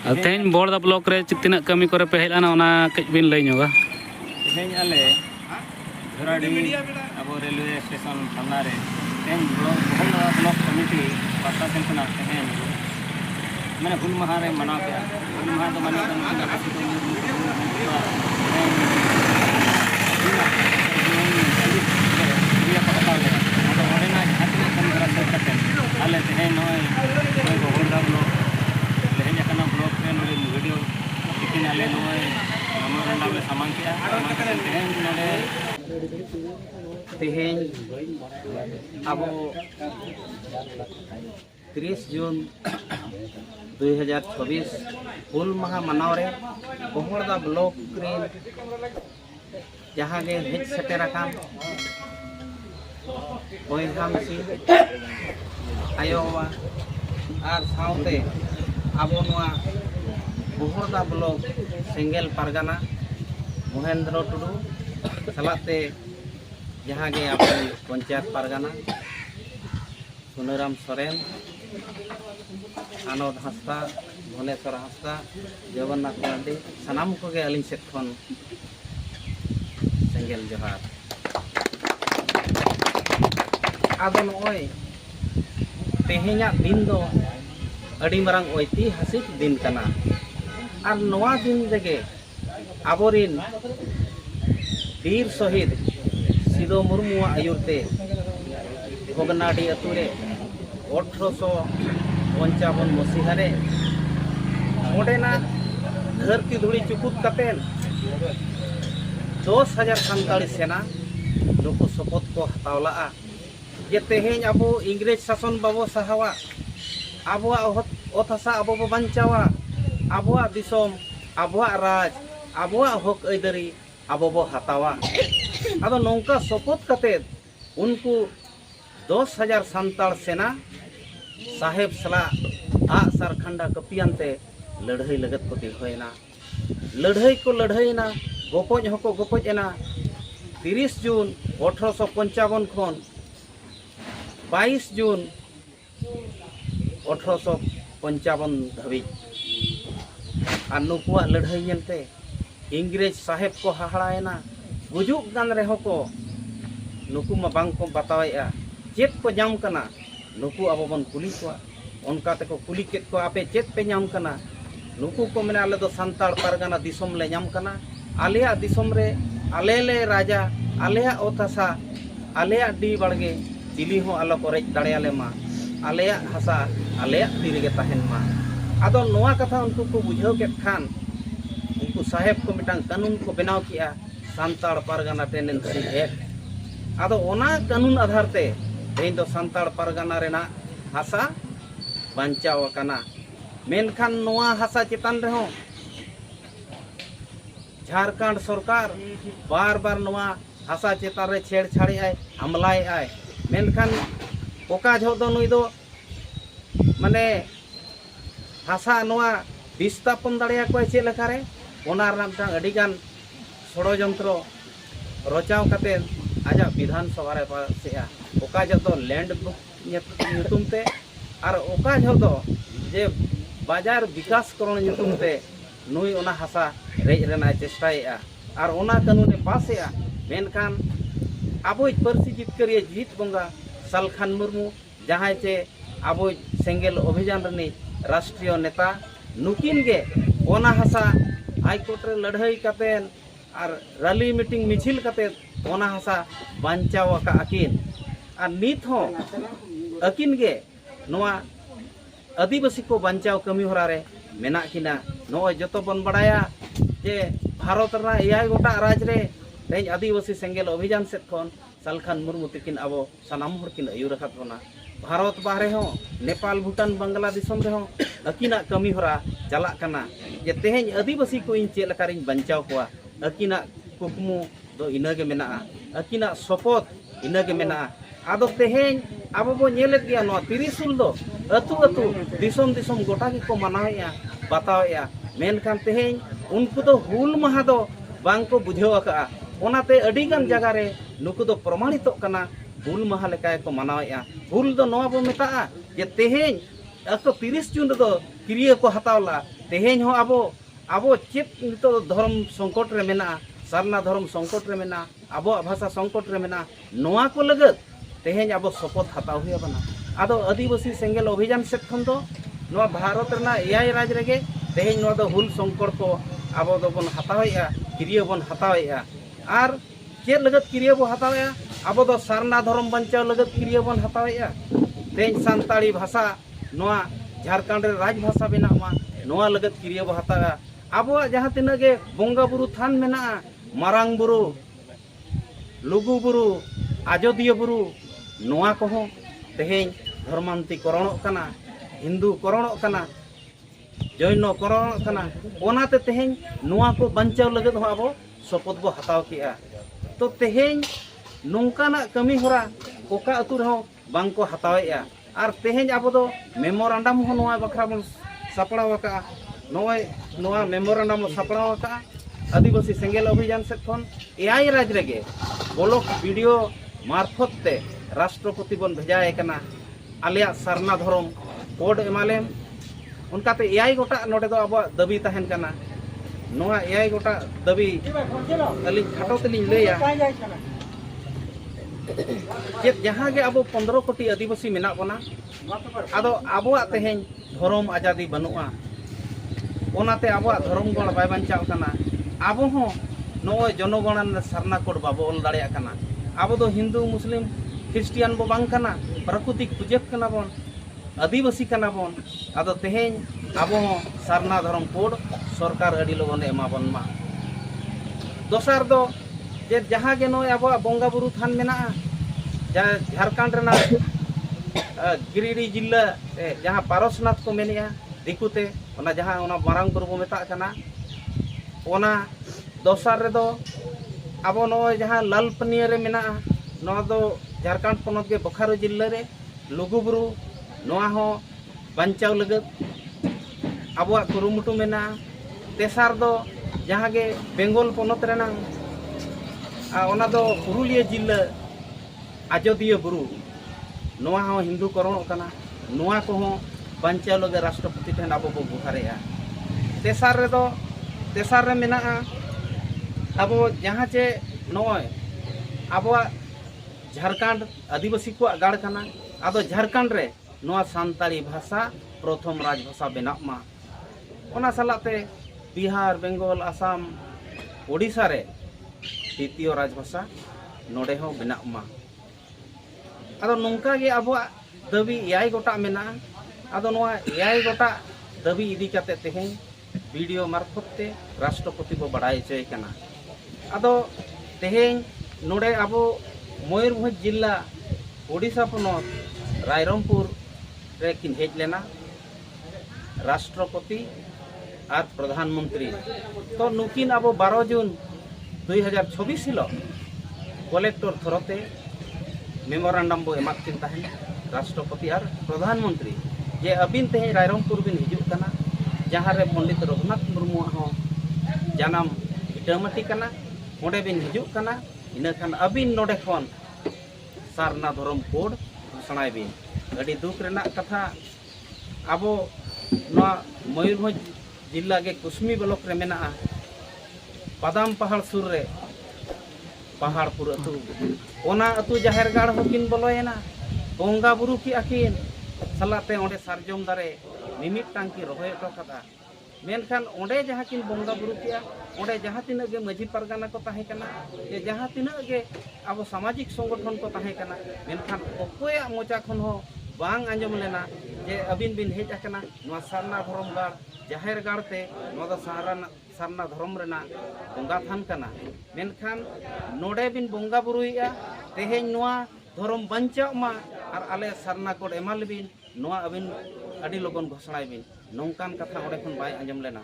तेन board block रे तीना कमी करे पे हेलाना ओना कज बिन लई ᱧᱚᱜᱟ तेहें आले धराडी अब रेलवे स्टेशन थाना रे तेहें ब्लॉक कमिटी पासा सेन खना तेहें मैंने हुल महा रे मना के हुल महा तो माने आले तेहें नय गोहरदा ब्लॉक तेहें जाकना ब्लॉक रे वीडियो लेकिन आले नय मेमोरेंडम ले सामान किया तेहें अब 30 जून 2024 हुल महा मनाव रे गोहरदा ब्लॉक रे जहाँ गे हेज सेटेर आकान बयहा मिसी आयो बाबा आर साउते आबो नोआ गोहरदा ब्लॉक सेंगेल पारगाना महेंद्र टुडू सलाते जहाँ गे आप पंचायत पारगाना सुनराम सोरेन आनंद हंसदा भुवनेश्वर हंसदा जगन्नाथ मार्डी सानाम को गे अलिंग सेट खन सेंगेल जोहार आदो नय तेहेña दिन दो अड़ी मारंग ऐतिहासिक दिन कना और नवा दिन रेगे आबोरिन वीर शहीद सिदो मुर्मू आयुरते भोगनाडी अतुरे 1855 मसीहा रे ओडेना धरती धुड़ी चुकुत कतेन 10,000 सान्ताड़ी सेना नुकु शपथ को हतावला जे तेहें आबो इंग्रेज शासन बाबो सहावा आबोआ ओत हसा आबो बो बांचावा आबोआ दिसोम आबोआ राज आबोआ हक ऐदरी आबो बो हतावा आदो नौका शपथ कते उनको 10,000 सान्ताड़ सेना साहेब सला आगसार खंडा कपियानते लड़ाई लगत को दिहोयना लड़ाई को लड़ाईना गोपज हको गोपजना 30 जून 1855 खन 22 जून 1855 धाबी और नुकुआ लड़ाई नेलते इंग्रेज साहेब को हाहाड़ायना गुजुक गान रेहो को नुकु मा बांग को बतावेया चेत को जाम कना नुकु अब बन कुली को उनका ते को कुली केत को आपे चेत पे जाम कना नुकु को मेना आले दो संताड़ पारगाना दिसोम ले जाम कना आलेया दिसोम रे आलेले राजा आलेया ओतासा आलेया डी बड़गे चिली हो आलो को रेज दाड़ेयाले मा आलेया हसा आलेया तीरेगे ताहेन मा आदो नोआ कथा उनको को बुझाव के खान उनको साहेब को मिटांग कानून को बनाव किया सान्ताड़ पारगाना टेनेंसी एक्ट आदो ओना कानून आधार ते तेन दो सान्ताड़ पारगाना रेना हासा बांचाव काना मेनखान नोआ हासा चेतान रहो झारखंड सरकार बार बार नोआ हासा चेतान रे छेड़छाड़ी आय हमलाय आय मेनखान ओका झो दो नुई दो माने हासा नोआ विस्थापन दाड़िया को चे लेखा रे ओना रना अडिगान षड़यंत्र रचाव कते आजा विधानसभा रे पासेया ओका जो दो लैंड बुक ᱧᱩᱛᱩᱢ ते और ओका जो दो जे बाजार विकास करण ᱧᱩᱛᱩᱢ ते नुई ओना हासा रेज रेना चेष्टायेआ और ओना कानून पासेया मेनखान आबोज परसी जितकरिया जीत बंगा सालखान मुर्मू जहाँ चे आबोज सेंगेल अभियान रनी राष्ट्रीय नेता नुकिन गे ओना हासा हाईकोर्ट रे लड़ाई कतेन और रैली मीटिंग मिछिल कते ओना हासा बांचाव का अकिन और नित हो अकिन गे नोआ आदिवासी को बांचाव कमी होरा रे मेना किना नोय जतो बन बड़ाया जे भारत रा एयाय गोटा राज रे तेज आदिवासी सेंगेल अभियान सेट खन सालखान मुर्मू तकिन आबो सानाम हर किन आयुर रखत बना भारत बाहरे हो नेपाल भूटान बांग्लादेश रे हो अकिना कमी होरा चला कना जे तेज आदिवासी को इन चेल लकारिन बांचाव कोआ अकिना कुकमु दो इनागे मेना अकिना शपथ इनागे मेना आदो तेहें अब बो नेलेत गया नो 30 सुल दो अतु अतु दिसोम दिसोम गोटा की को मनावेया बतावेया मेनखान तेहें उनको तो हुल महा दो बांग को बुझाव का ओनाते अडिगान जगह रे नुकु दो प्रमाणित कना हुल महा लेका को मनावेया हुल दो नवा बो मेता जे तेहें अतो 30 जून दो किरिया को हतावला तेहेन हो अब चेत नितो धर्म संकट रे मेना सारना धर्म संकट रे मेना अब भाषा संकट रे मेना नोआ को लगत तेहेन अब शपथ हताव हुई बना आदो आदिवासी सेंगेल अभियान सेट खन दो नोआ भारत रना एआई राज रेगे तेहेन नोआ दो हुल संकट को अब दो बन हतावेया किरिया बन हतावेया आर चेत लगत किरिया बो हतावेया अब दो सारना धर्म बंचाव लगत किरिया बन हतावेया तेहेन सानताड़ी भाषा नोआ झारखंड रे राज भाषा बेना मा नोआ लगत किरिया बो हतावेया अब जहाँ तीना गे बोंगा बुरु थान मेना मारांग बुरु लुगु बुरु आजोदिया बुरु नोआ को हो तेहेन धर्मांतरीकरणों कना हिंदू करणों कना जैनो करणों कना ओनाते तेहेन नोआ को बंचाव लगत हो अब शपथ बो हताव किया तो तेहेन नोंकाना कमी होरा कोका अतु रहो बांग को हतावेया आर तेहेन अब दो मेमोरेंडम हो नोआ बखरा बन सापड़ाव का नोआ मेमोरेंडम सापड़ाव का आदिवासी सेंगेल अभियान से खन एआई राज रेगे ब्लॉक वीडियो मार्फत ते राष्ट्रपति बन भेजाए कना आलिया सारना धर्म कोड एमालेम उनकाते एआई गोटा नोडे दो अब दाबी तहन कना नोआ एआई गोटा दाबी अली खाटो तली लैया चेत जहाँ के अब 15 कोटी आदिवासी मेना बना आदो आबोआ तेहेन धर्म आजादी बनुआ ओनाते आबोआ धर्म गण बाय बांचाव कना आबो हो नोय जनगणना सारना कोड बाबो ऑल दाड़िया कना आबो दो हिंदू मुस्लिम ख्रिस्टियान बो बांग कना प्राकृतिक पूजक कना बन आदिवासी कना बन आदो तेहेन आबो हो सारना धर्म कोड सरकार अडी लोगन एमा बन मा दोसार दो जे जहाँ के नोय आबो बोंगा बुरु थान मेना झारखंड रेना गिरिडीह जिला जहाँ पारसनाथ को मेनिया दिकुते ओना जहाँ ओना मारांग बुरु बो मेता कना ओना दोसार रे दो अब नोय जहाँ लालपनिया रे मेना नोआ दो झारखंड पनत के बोकारो जिला रे लुगुबुरु नोआ हो बंचाव लगत आबोआ कुरुमुटु मेना तेसार दो जहाँ के बेंगल पनत रेना ओना दो पुरुलिया जिला आजोदिया बुरु नोआ हो हिंदू करणों कना नोआ को हो बंचाव लगे राष्ट्रपति ठेन आबो को गुहारेया तेसार रे मेना अब जहाँ चे नोय अब झारखंड आदिवासी को गाड़ कना आदो झारखंड रे नोआ सानताड़ी भाषा प्रथम राजभाषा बेना मा ओना सालाते बिहार बेंगल आसाम ओडिशा रे द्वितीय राजभाषा नोडे हो बेना मा आदो नोंका गे अब दाबी एआई गोटा मेना आदो नोआ एआई गोटा दाबी इदी काते तेहेन वीडियो मार्फत ते राष्ट्रपति को बड़ाई चय कना आदो तेहेन नोडे अब मयूरभंज जिला ओडिशा पनत रायरंगपुर रे किन हेज लेना राष्ट्रपति और प्रधानमंत्री तो नुकिन अब 12 जून 2024 हिलो कलेक्टर थरते मेमोरेंडम बो एमाकिन ताहेन राष्ट्रपति और प्रधानमंत्री जे अबिन तेहेन रायरंगपुर बिन हिजुक कना जहाँ रे पंडित रघुनाथ मुर्मू हो जानम इटामाटी कना ओंडे बिन हिजुक कना इना खान अबिन नोडे खन सारना धर्म कोड घोषणाय बिन अड़ी दुख रेना कथा आबो नोआ मयूरभंज जिला के कुसमी ब्लॉक रे मेना बादाम पहाड़ सुर रे पहाड़पुर अतु ओना अतु जाहेर गाड़ होकिन बोलोयना बोंगा बुरु की आकिन सालाते ओंडे सारजम दारे मिमिट टांकी रोहय तो कदा मेनखान ओंडे जहाँ किन बोंगा बुरु किया ओंडे जहाँ तिना गे माझी पारगाना को ताहे कना जे जहाँ तिना गे अब सामाजिक संगठन को ताहे कना मेनखान ओकोया मोचा खन हो बांग आंजम लेना जे अबिन बिन हेज आकना नोआ सारना धर्म गाड़ जाहेर गाड़ते नोआ दो सारना धर्म रेना बोंगा थान कना मेनखान नोडे बिन बोंगा बुरुइया तेहेन नोआ धर्म बंचाव मा और आले सारना कोड एमाल बिन नोआ अबिन अड़ी लगन घोषणाय बिन नौकान कथा ओडे खन बाय आंजम लेना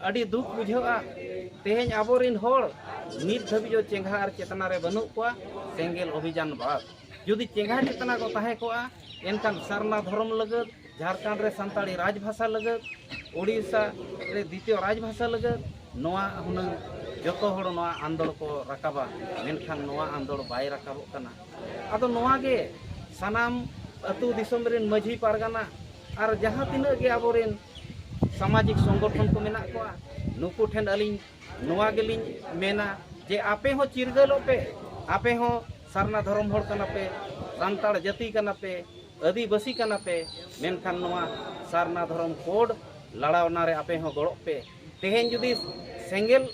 अड़ी दुख बुझावा तेहेन आबोरिन होड़ नित धाबी जो चेंगा और चेतना रे बनु कोआ सेंगेल अभियान बाद जुदी चेंगा चेतना को ताहे कोआ एनकान सारना धर्म लगत झारखंड रे सानताड़ी राजभाषा लगत ओडिशा रे द्वितीय राजभाषा लगत नोआ हुनंग जोतो होड़ नोआ आंदोलन को राकाबा मेनखान नोआ आंदोलन बाय राकाबो कना आदो नोआ गे सानाम अतु दिसम रेन माझी पारगाना और जहाँ तीना गे आबोरेन सामाजिक संगठन को मेना कोआ नुकु ठेन अलिंग नोआ गेलिंग मेना जे आपे हो चिरगलो पे आपे हो सारना धर्म होड़ कना पे सांताड़ जाति कना पे आदिवासी कना पे मेनखान नोआ सारना धर्म कोड लड़ावना रे आपे हो गड़ो पे तेहेन जुदी सेंगेल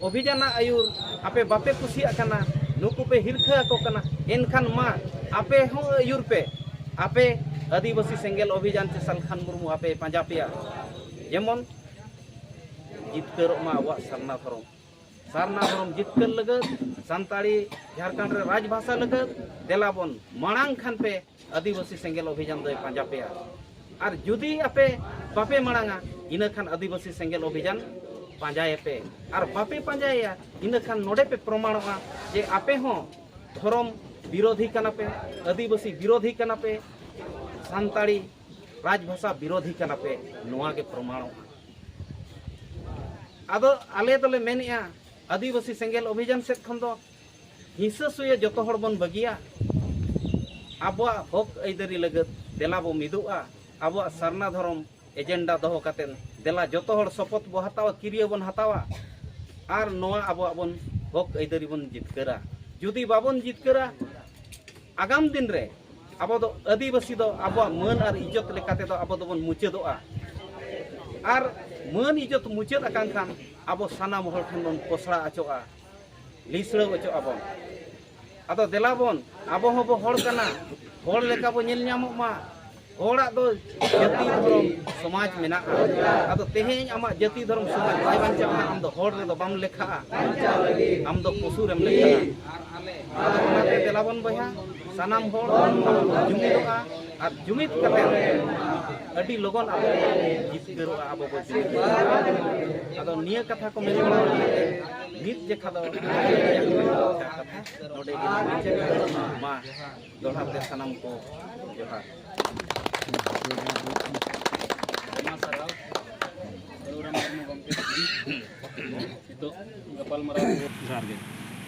अभियाना आयुर आपे बापे कुसिया कना नुकु पे हिरखा को कना एनखान मा आपे हो आयुर पे आपे आदिवासी सेंगेल अभियान से सलखान मुर्मू आपे पंजापिया जेमन जितकर मा आवा सारना धर्म जितकर लगत सानताड़ी झारखंड रे राजभाषा लगत देलाबन मांग खान पे आदिवासी सेंगेल अभियान दो पंजापिया और जुदी आपे बापे मांगा इना खान आदिवासी सेंगेल अभियान पांजाए पे और बापे पांजाया इना खान नोडे पे प्रमाणवा जे आपे हो धर्म विरोधी कना पे आदिवासी विरोधी कना पे सानताड़ी राजभाषा विरोधी कना पे नोआ के प्रमाणवा आदो आले दोले मेनिया आदिवासी सेंगेल अभियान से खन दो हिंसा सुये जतो हड़ बन बगिया आबो हक आइदारी लगत देला बो मिदुआ आबो सारना धर्म एजेंडा दोहो कातेन देला जतो हड़ शपथ बो हतावा किरिया बन हतावा आर नोआ आबो आबन हक आइदारी बन जितकरा जुदी बाबन जितकरा आगाम दिन रे आबो दो आदिवासी दो आबो मन और इज्जत लेकाते दो आबो दोबन मुचेदोआ आर मन इज्जत मुचेद आकान खान आबो सानाम हड़ ठेन बन पोसड़ा आचोआ लिसड़ा अचोआ बन आदो देलाबन आबो हबो हड़ कना हड़ लेका बो नेल ᱧᱟᱢᱚᱜ मा हड़ा दो जाति धर्म समाज मेना आदो तेहेñ आमा जाति धर्म समाज बाय बांचा आम दो हड़ रे दो बाम लेखा आम दो पशु रेम लेखा आदो ओनाते देलाबन बया सानाम हड़ जुमिदोआ और जुमिद कते अडी लगन आबो जितगरोआ आबो बो आदो निया कथा को मेन नित जेखा दो कथा नोडे मा दोहाते सानाम को जोहार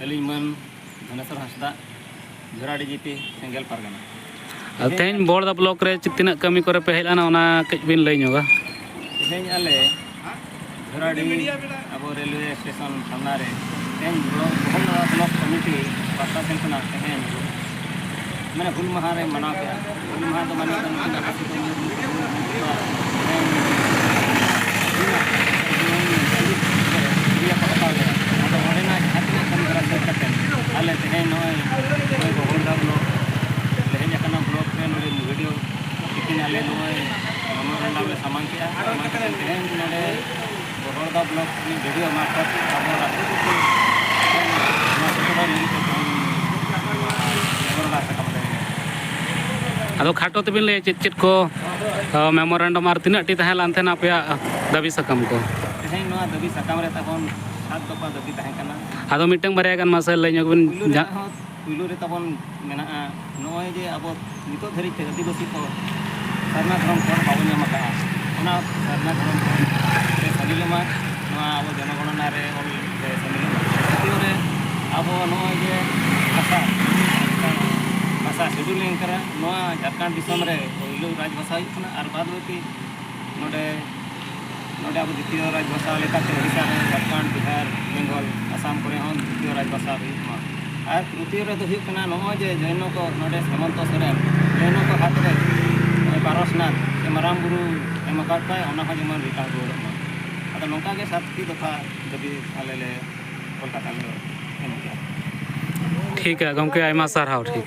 अली मन धनेश्वर हंसदा झरा डीजीपी सेंगेल पारगना तेज बोर्ड ब्लॉक रे तना कमी करे पे हेलाना कच बिन लई नोगा तेज आले झराडी अब रेलवे स्टेशन सामना रे तेज ब्लॉक कमिटी पासा सेन खना तेज मैंने हुल माह रे मना के हुल माह तो माने आले तेज नय बोर्ड ब्लॉक तेज ब्लॉक में वीडियो किन आले नय मेमोरेंडम ले सामान के तेज नडे बोर्ड ब्लॉक में वीडियो मार्फत आदो खाटो तबिन ले चेत को मेमोरेंडम आर तिना टी तहलान थेना पे दाबी सकम को तेज नोआ दाबी सकम रे तबन 7 दफा दाबी तहे कना आदो मिटंग बारे गान मासे लई नगबिन पुलु रे तबन मेना नोय जे अब नितो धरि ते आदिवासी को सारना धर्म कोड बाबन यमका ओना सारना धर्म से सलिलमा नोआ अब जनगणना रे ओल से सलिलमा रे अब नोय जे भाषा शेड्यूलिंग करा नोआ झारखंड दिसम रे पहिलो राजभाषा हुना आर बाद बाकी नोडे नोडे अब द्वितीय राजभाषा लेकाते ओडिशा रे झारखंड बिहार बेंगल आसाम करे हन द्वितीय राजभाषा हुमा आर तृतीय रे तो हुकना नोय जे जैनो को नोडे हेमंत सोरेन जैनो को हाथ रे पारसनाथ से माराम गुरु एमकाता ओना ह जमन रिका गोरमा आदा नोका के 7 दफा दबी आले ले कोलकाता ले ठीक है गमके आयमा सारहाव ठीक